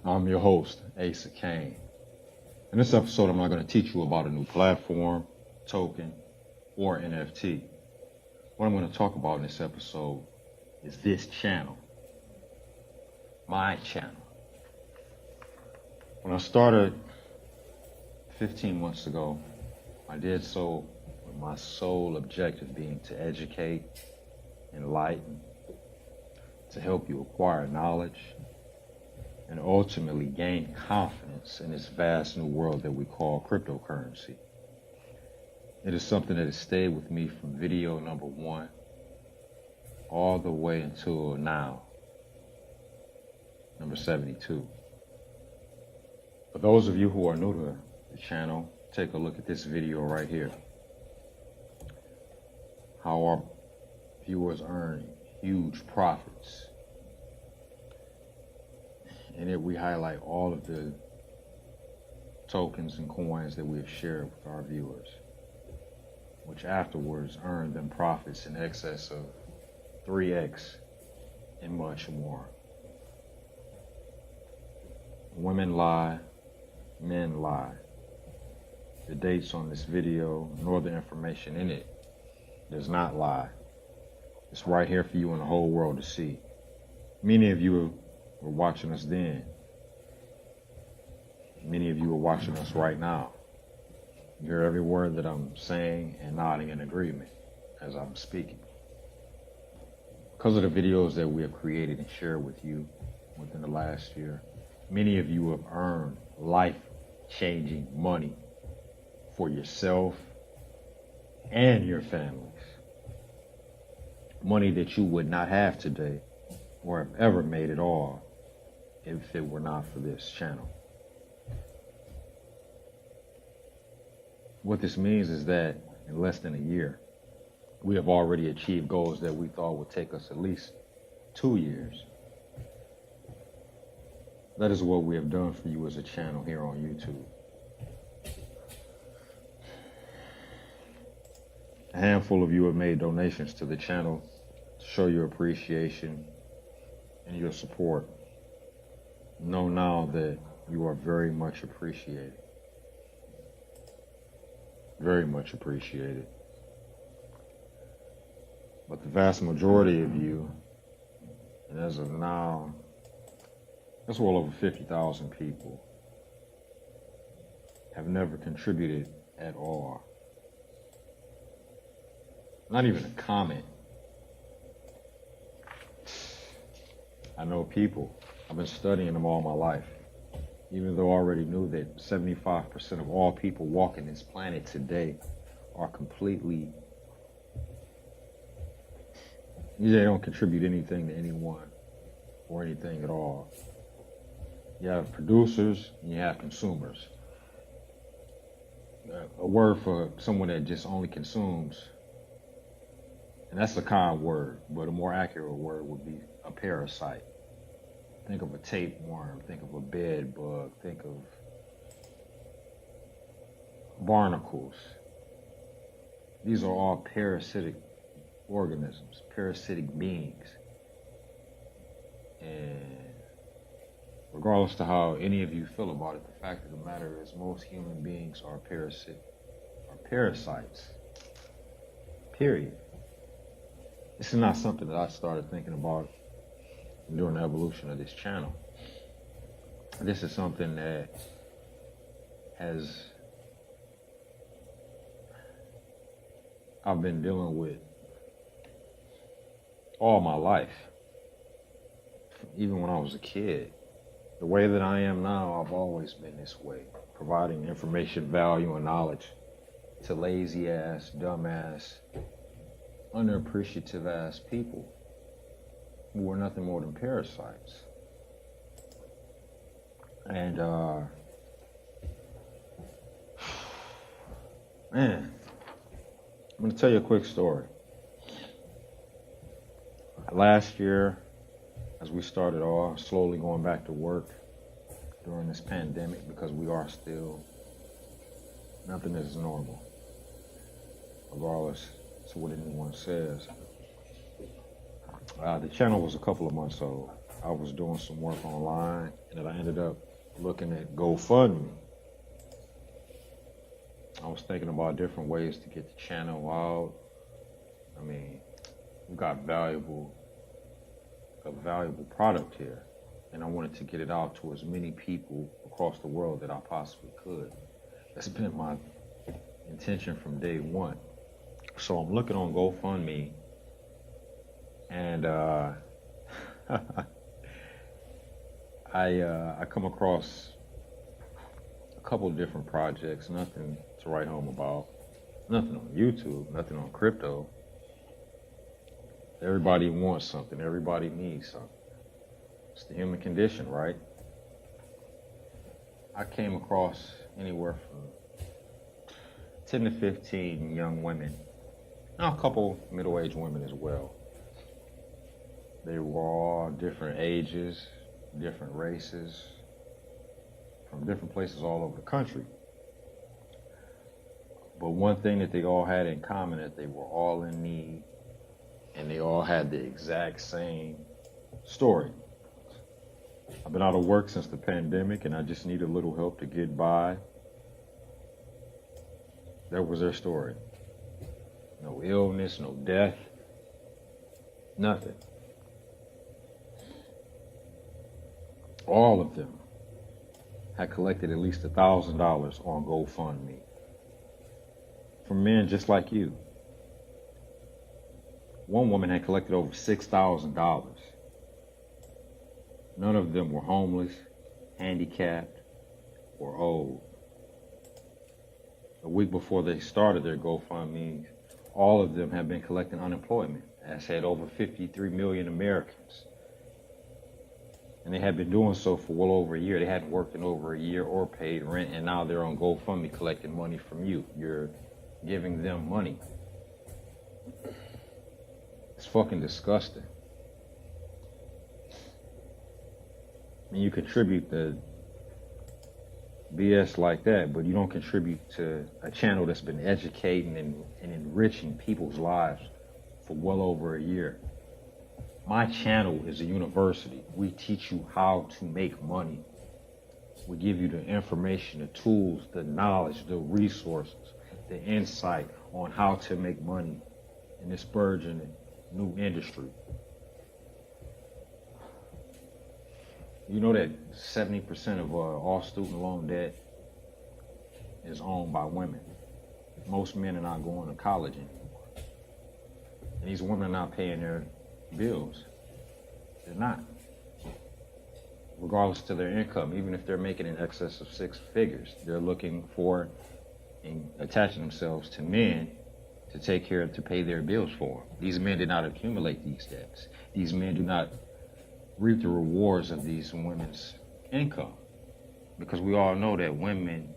I'm your host, Asa Kane. In this episode, I'm not going to teach you about a new platform, token, or NFT. What I'm going to talk about in this episode is this channel, my channel. When I started 15 months ago, I did so with my sole objective being to educate, enlighten, to help you acquire knowledge, and ultimately gain confidence in this vast new world that we call cryptocurrency. It is something that has stayed with me from video number 1 all the way until now, number 72. For those of you who are new to the channel, take a look at this video right here. How our viewers earn huge profits. In it, we highlight all of the tokens and coins that we have shared with our viewers, which afterwards earn them profits in excess of 3x and much more. Women lie, men lie. The dates on this video, nor the information in it, does not lie. It's right here for you and the whole world to see. Many of you were watching us then. Many of you are watching us right now. You hear every word that I'm saying and nodding in agreement as I'm speaking. Because of the videos that we have created and shared with you within the last year, many of you have earned life-changing money for yourself and your families. Money that you would not have today or have ever made at all if it were not for this channel. What this means is that in less than a year, we have already achieved goals that we thought would take us at least 2 years. That is what we have done for you as a channel here on YouTube. A handful of you have made donations to the channel to show your appreciation and your support. Know now that you are very much appreciated. Very much appreciated. But the vast majority of you, and as of now, that's well over 50,000 people, have never contributed at all. Not even a comment. I know people. I've been studying them all my life. Even though I already knew that 75% of all people walking this planet today are completely, they don't contribute anything to anyone or anything at all. You have producers and you have consumers. A word for someone that just only consumes, and that's a kind word, but a more accurate word would be a parasite. Think of a tapeworm, think of a bed bug, think of barnacles. These are all parasitic organisms, parasitic beings. And regardless to how any of you feel about it, the fact of the matter is most human beings are parasites. Period. This is not something that I started thinking about during the evolution of this channel. This is something that I've been dealing with all my life. Even when I was a kid. The way that I am now, I've always been this way, providing information, value, and knowledge to lazy ass, dumb ass, unappreciative ass people who are nothing more than parasites. And man, I'm gonna tell you a quick story. Last year, as we started off slowly going back to work during this pandemic, because we are still, nothing is normal, regardless to what anyone says. The channel was a couple of months old. I was doing some work online, and then I ended up looking at GoFundMe. I was thinking about different ways to get the channel out. I mean, we've got a valuable product here, and I wanted to get it out to as many people across the world that I possibly could. That's been my intention from day one. So I'm looking on GoFundMe, and I come across a couple of different projects, nothing to write home about, nothing on YouTube, nothing on crypto. Everybody wants something, everybody needs something. It's the human condition, right? I came across anywhere from 10 to 15 young women, now a couple middle-aged women as well. They were all different ages, different races, from different places all over the country. But one thing that they all had in common, that they were all in need, and they all had the exact same story. I've been out of work since the pandemic, and I just need a little help to get by. That was their story. No illness, no death, nothing. All of them had collected at least $1,000 on GoFundMe from men just like you. One woman had collected over $6,000. None of them were homeless, handicapped, or old. A week before they started their GoFundMe, all of them had been collecting unemployment, as had over 53 million Americans. And they had been doing so for well over a year. They hadn't worked in over a year or paid rent, and now they're on GoFundMe collecting money from you. You're giving them money. It's fucking disgusting. I mean, you contribute to BS like that, but you don't contribute to a channel that's been educating and enriching people's lives for well over a year. My channel is a university. We teach you how to make money. We give you the information, the tools, the knowledge, the resources, the insight on how to make money in this burgeoning new industry. You know that 70% of all student loan debt is owned by women. Most men are not going to college anymore. And these women are not paying their bills. They're not. Regardless to their income, even if they're making in excess of 6 figures, they're looking for and attaching themselves to men to take care of, to pay their bills for them. These men did not accumulate these debts. These men do not reap the rewards of these women's income, because we all know that women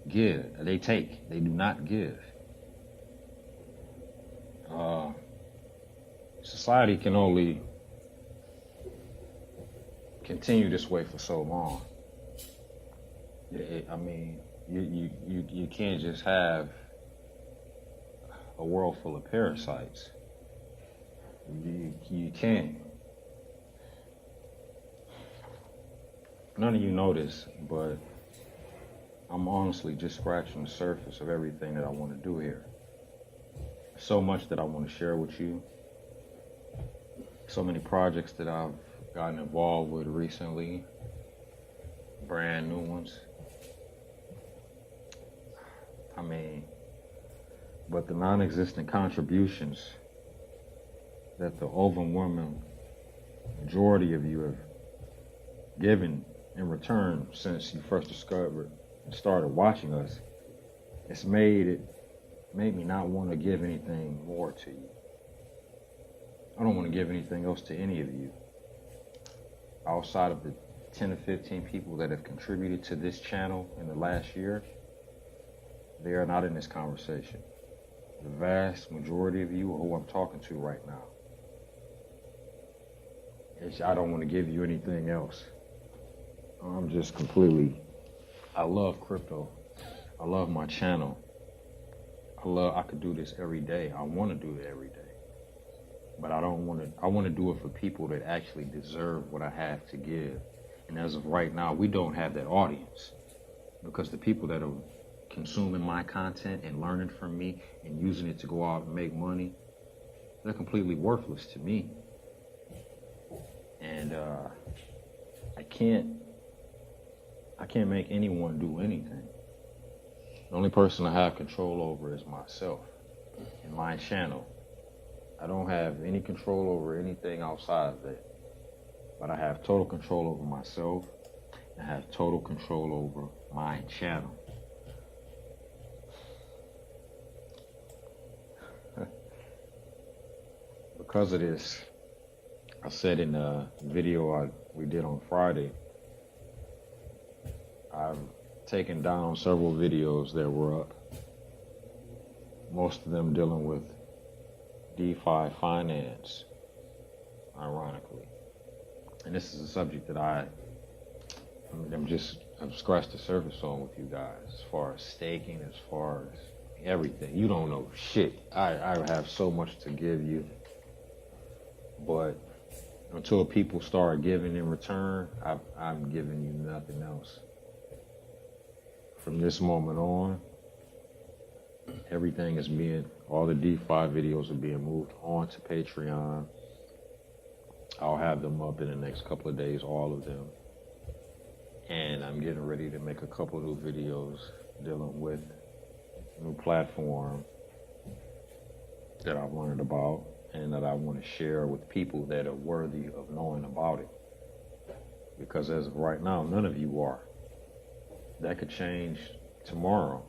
give, they take, they do not give. Society can only continue this way for so long. I mean, you can't just have a world full of parasites. You can't. None of you know this, but I'm honestly just scratching the surface of everything that I want to do here. So much that I want to share with you. So many projects that I've gotten involved with recently. Brand new ones. I mean, but the non-existent contributions that the overwhelming majority of you have given in return since you first discovered and started watching us, it's made me not want to give anything more to you. I don't want to give anything else to any of you outside of the 10 to 15 people that have contributed to this channel in the last year. They are not in this conversation. The vast majority of you are who I'm talking to right now. I don't want to give you anything else. I'm just I love crypto. I love my channel. I could do this every day. I want to do it every day. but I don't want to. I want to do it for people that actually deserve what I have to give. And as of right now, we don't have that audience because the people that are consuming my content and learning from me and using it to go out and make money, they're completely worthless to me. And I can't make anyone do anything. The only person I have control over is myself and my channel. I don't have any control over anything outside of it, but I have total control over myself. I have total control over my channel. Because of this, I said in a video we did on Friday, I've taken down several videos that were up, most of them dealing with DeFi finance, ironically. And this is a subject that I've scratched the surface on with you guys, as far as staking, as far as everything. You don't know shit. I have so much to give you, but until people start giving in return, I'm giving you nothing else. From this moment on, everything is all the DeFi videos are being moved on to Patreon. I'll have them up in the next couple of days, all of them. And I'm getting ready to make a couple of new videos dealing with a new platform that I've learned about and that I want to share with people that are worthy of knowing about it. Because as of right now, none of you are. That could change tomorrow.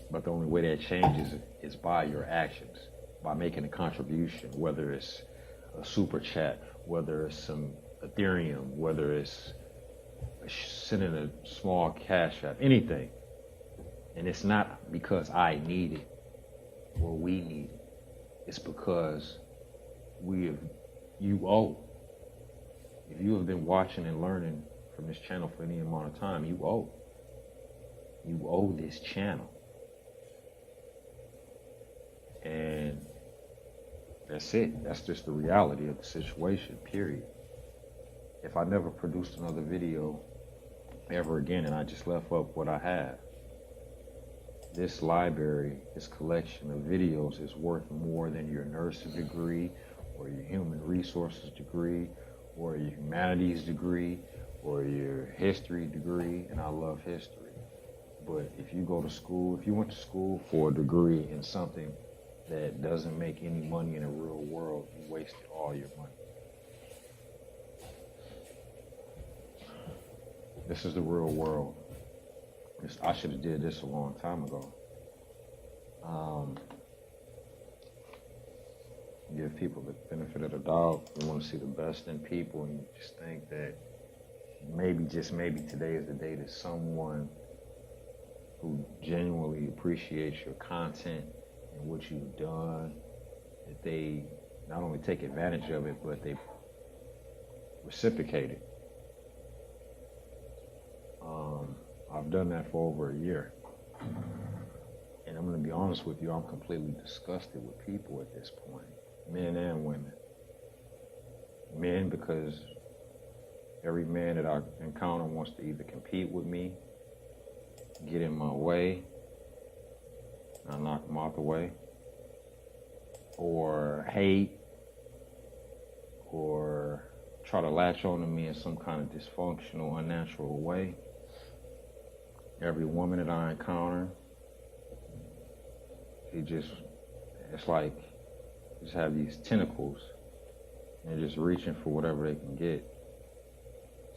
But the only way that changes is by your actions, by making a contribution, whether it's a super chat, whether it's some Ethereum, whether it's sending a small cash app, anything. And it's not because I need it or we need it. It's because you owe. If you have been watching and learning from this channel for any amount of time, you owe. You owe this channel. And that's it. That's just the reality of the situation, period. If I never produced another video ever again and I just left up what I have, this library, this collection of videos is worth more than your nursing degree or your human resources degree or your humanities degree or your history degree, and I love history. But if you go to school, if you went to school for a degree in something that doesn't make any money in the real world, you wasted all your money. This is the real world. I should have did this a long time ago. Give people the benefit of the doubt. You want to see the best in people, and you just think that maybe, just maybe, today is the day that someone who genuinely appreciates your content and what you've done, that they not only take advantage of it, but they reciprocate it. I've done that for over a year. And I'm going to be honest with you, I'm completely disgusted with people at this point, men and women. Men, because every man that I encounter wants to either compete with me, get in my way, and I knock them out the way, or hate, or try to latch on to me in some kind of dysfunctional, unnatural way. Every woman that I encounter, it's like, just have these tentacles and just reaching for whatever they can get.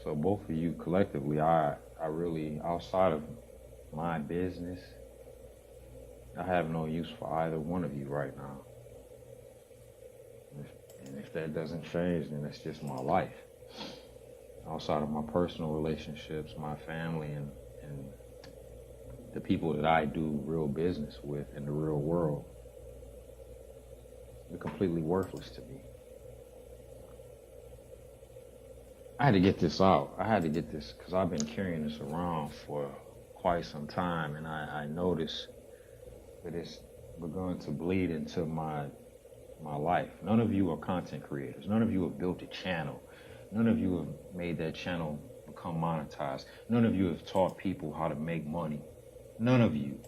So both of you collectively, I really, outside of my business, I have no use for either one of you right now. And if that doesn't change, then that's just my life. Outside of my personal relationships, my family, and the people that I do real business with in the real world, they're completely worthless to me. I had to get this out. I had to get this because I've been carrying this around for quite some time, and I noticed that it's begun to bleed into my my life. None of you are content creators. None of you have built a channel. None of you have made that channel become monetized. None of you have taught people how to make money. None of you.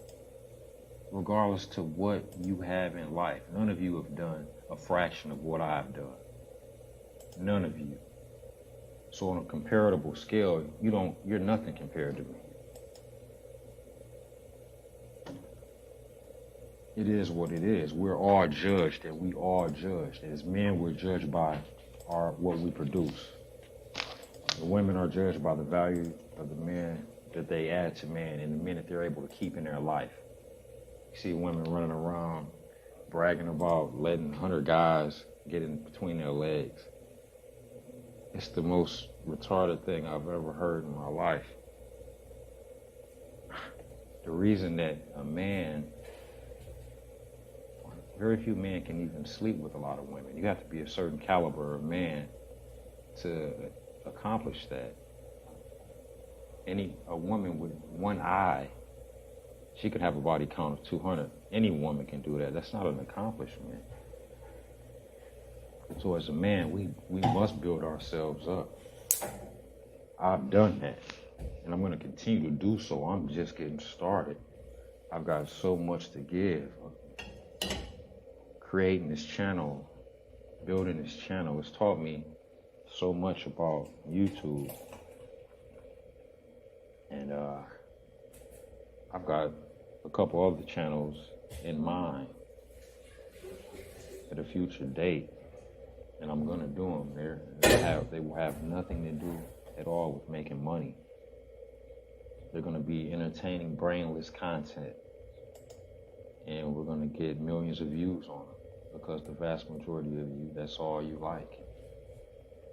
Regardless to what you have in life, none of you have done a fraction of what I've done. None of you. So on a comparable scale, you're nothing compared to me. It is what it is. We're all judged, and we all judged. As men, we're judged by what we produce. The women are judged by the value of the men that they add to man and the men that they're able to keep in their life. You see women running around bragging about letting 100 guys get in between their legs. It's the most retarded thing I've ever heard in my life. The reason that very few men can even sleep with a lot of women. You have to be a certain caliber of man to accomplish that. A woman with one eye, she could have a body count of 200. Any woman can do that. That's not an accomplishment. So as a man, we must build ourselves up. I've done that, and I'm going to continue to do so. I'm just getting started. I've got so much to give. Creating this channel, building this channel, has taught me so much about YouTube. And I've got a couple other channels in mind at a future date, and I'm gonna do them. They will have nothing to do at all with making money. They're gonna be entertaining, brainless content, and we're gonna get millions of views on them because the vast majority of you, that's all you like.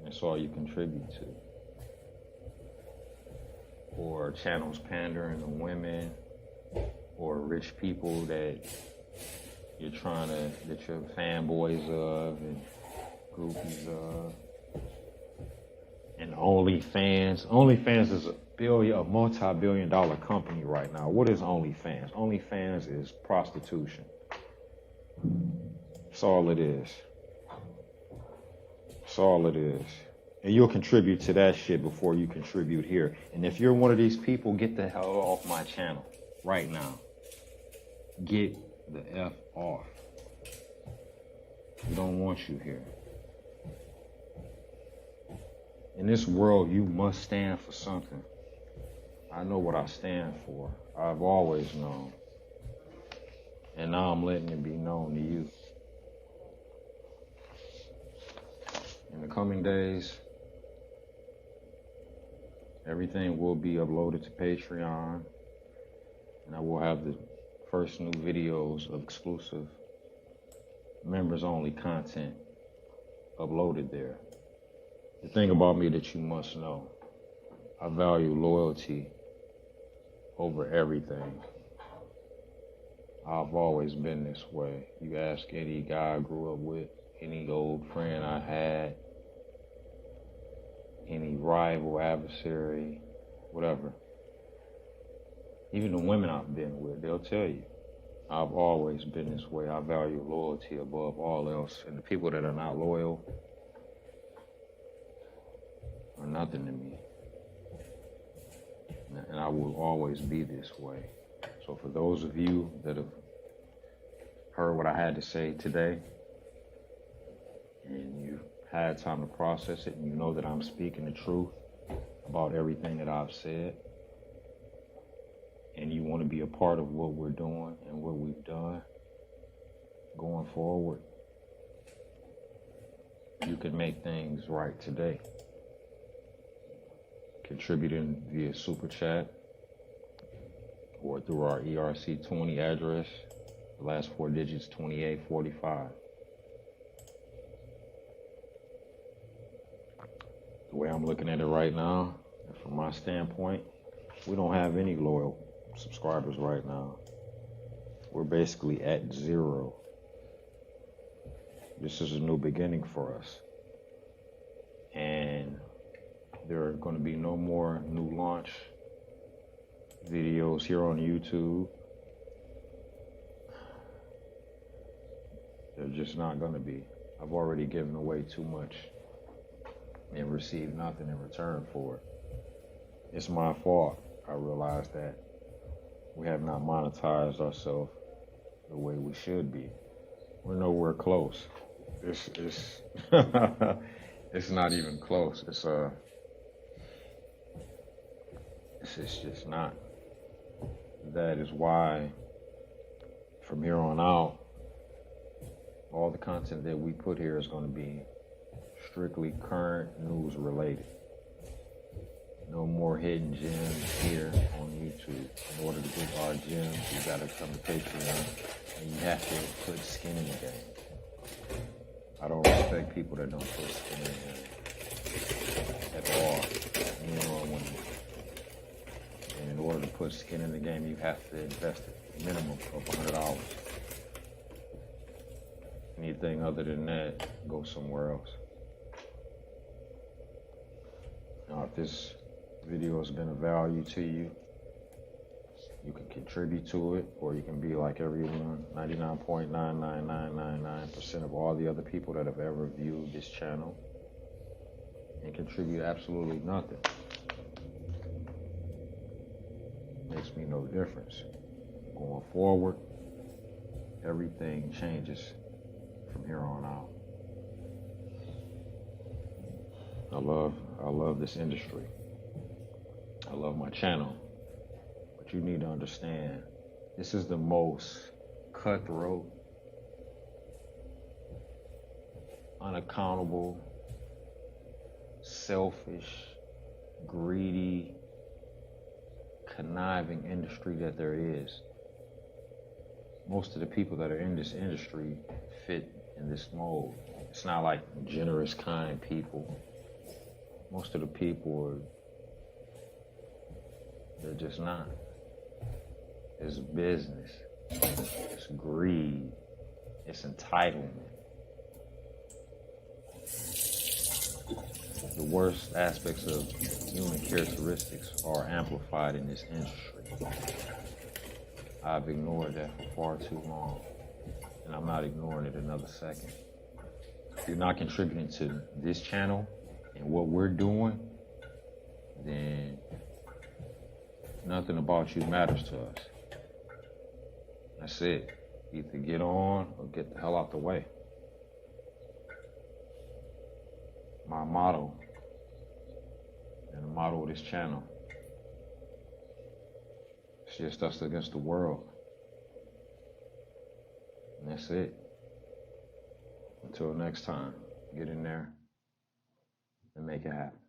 That's all you contribute to. Or channels pandering to women, or rich people that you're fanboys of and groupies of. And OnlyFans. OnlyFans is a multi-billion-dollar company right now. What is OnlyFans? OnlyFans is prostitution. That's all it is. That's all it is. And you'll contribute to that shit before you contribute here. And if you're one of these people, get the hell off my channel right now. Get the F off. We don't want you here. In this world, you must stand for something. I know what I stand for. I've always known. And now I'm letting it be known to you. In the coming days, everything will be uploaded to Patreon, and I will have the first new videos of exclusive members-only content uploaded there. The thing about me that you must know, I value loyalty over everything. I've always been this way. You ask any guy I grew up with, any old friend I had, any rival, adversary, whatever. Even the women I've been with, they'll tell you. I've always been this way. I value loyalty above all else. And the people that are not loyal are nothing to me. And I will always be this way. So for those of you that have heard what I had to say today, and you've had time to process it, and you know that I'm speaking the truth about everything that I've said, and you want to be a part of what we're doing and what we've done going forward, you can make things right today. Contributing via Super Chat or through our ERC20 address, the last 4 digits, 2845. The way I'm looking at it right now, from my standpoint, we don't have any loyal subscribers right now. We're basically at 0. This is a new beginning for us. And there are going to be no more new launch videos here on YouTube. They're just not going to be. I've already given away too much and received nothing in return for it. It's my fault. I realize that we have not monetized ourselves the way we should be. We're nowhere close. It's it's not even close. It's just not. That is why from here on out, all the content that we put here is going to be strictly current news related. No more hidden gems here on YouTube. In order to get our gems, you gotta come to Patreon and you have to put skin in the game. I don't respect people that don't put skin in the game at all, men or women. And in order to put skin in the game, you have to invest a minimum of $100. Anything other than that, go somewhere else. Now, if this video has been of value to you, you can contribute to it, or you can be like everyone, 99.99999% of all the other people that have ever viewed this channel, and contribute absolutely nothing. Makes me no difference. Going forward, everything changes from here on out. I love this industry. I love my channel. But you need to understand, this is the most cutthroat, unaccountable, selfish, greedy, conniving industry that there is. Most of the people that are in this industry fit in this mold. It's not like generous, kind people. Most of the people they're just not. It's business. It's greed. It's entitlement. The worst aspects of human characteristics are amplified in this industry. I've ignored that for far too long, and I'm not ignoring it another second. If you're not contributing to this channel and what we're doing, then nothing about you matters to us. That's it. Either get on or get the hell out the way. My motto, and the motto of this channel, it's just us against the world. And that's it. Until next time, get in there and make it happen.